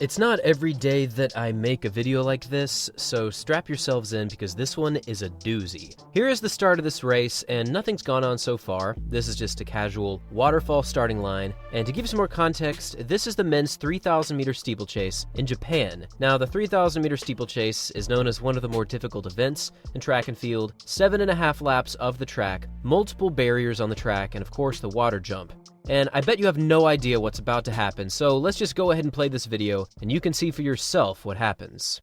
It's not every day that I make a video like this, so strap yourselves in because this one is a doozy. Here is the start of this race, and nothing's gone on so far. This is just a casual waterfall starting line, and to give you some more context, this is the men's 3,000 meter steeplechase in Japan. Now, the 3,000 meter steeplechase is known as one of the more difficult events in track and field. 7.5 laps of the track, multiple barriers on the track, and of course the water jump. And I bet you have no idea what's about to happen, so let's just go ahead and play this video, and you can see for yourself what happens.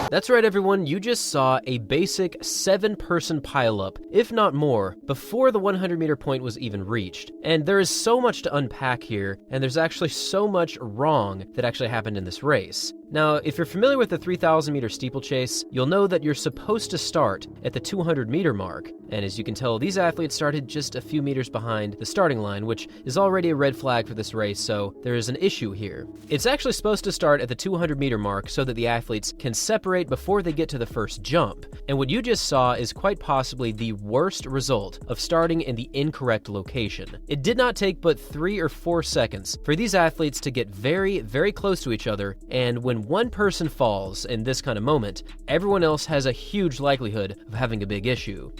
That's right, everyone, you just saw a basic 7-person pileup, if not more, before the 100-meter point was even reached. And there is so much to unpack here, and there's actually so much wrong that actually happened in this race. Now, if you're familiar with the 3,000-meter steeplechase, you'll know that you're supposed to start at the 200-meter mark. And as you can tell, these athletes started just a few meters behind the starting line, which is already a red flag for this race, so there is an issue here. It's actually supposed to start at the 200-meter mark so that the athletes can separate before they get to the first jump. And what you just saw is quite possibly the worst result of starting in the incorrect location. It did not take but 3 or 4 seconds for these athletes to get very, very close to each other, and when one person falls in this kind of moment, everyone else has a huge likelihood of having a big issue.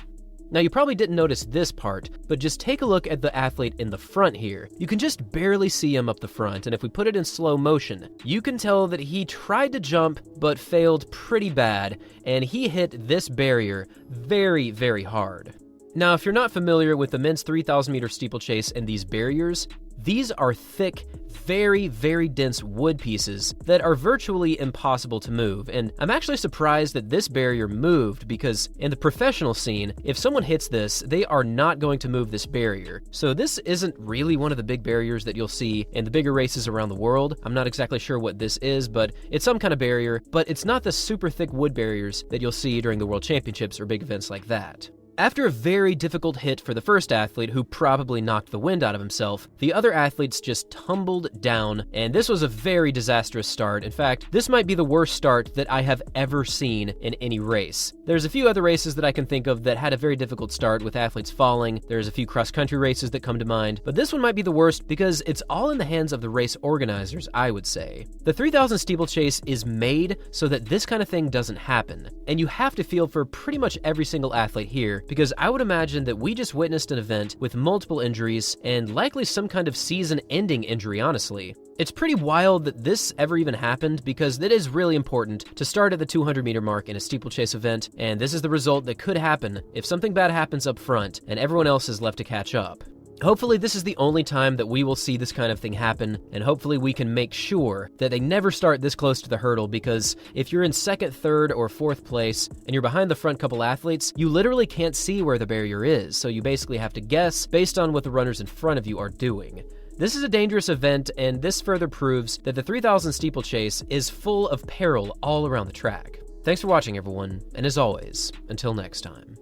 Now, you probably didn't notice this part, but just take a look at the athlete in the front here. You can just barely see him up the front, and if we put it in slow motion, you can tell that he tried to jump, but failed pretty bad, and he hit this barrier very, very hard. Now, if you're not familiar with the men's 3,000 meter steeplechase and these barriers, these are thick, very, very dense wood pieces that are virtually impossible to move, and I'm actually surprised that this barrier moved because in the professional scene, if someone hits this, they are not going to move this barrier. So this isn't really one of the big barriers that you'll see in the bigger races around the world. I'm not exactly sure what this is, but it's some kind of barrier, but it's not the super thick wood barriers that you'll see during the World Championships or big events like that. After a very difficult hit for the first athlete, who probably knocked the wind out of himself, the other athletes just tumbled down, and this was a very disastrous start. In fact, this might be the worst start that I have ever seen in any race. There's a few other races that I can think of that had a very difficult start with athletes falling. There's a few cross-country races that come to mind, but this one might be the worst because it's all in the hands of the race organizers, I would say. The 3,000 steeplechase is made so that this kind of thing doesn't happen, and you have to feel for pretty much every single athlete here, because I would imagine that we just witnessed an event with multiple injuries and likely some kind of season-ending injury, honestly. It's pretty wild that this ever even happened because it is really important to start at the 200-meter mark in a steeplechase event, and this is the result that could happen if something bad happens up front and everyone else is left to catch up. Hopefully this is the only time that we will see this kind of thing happen, and hopefully we can make sure that they never start this close to the hurdle, because if you're in 2nd, 3rd, or 4th place, and you're behind the front couple athletes, you literally can't see where the barrier is, so you basically have to guess based on what the runners in front of you are doing. This is a dangerous event, and this further proves that the 3,000 steeplechase is full of peril all around the track. Thanks for watching, everyone, and as always, until next time.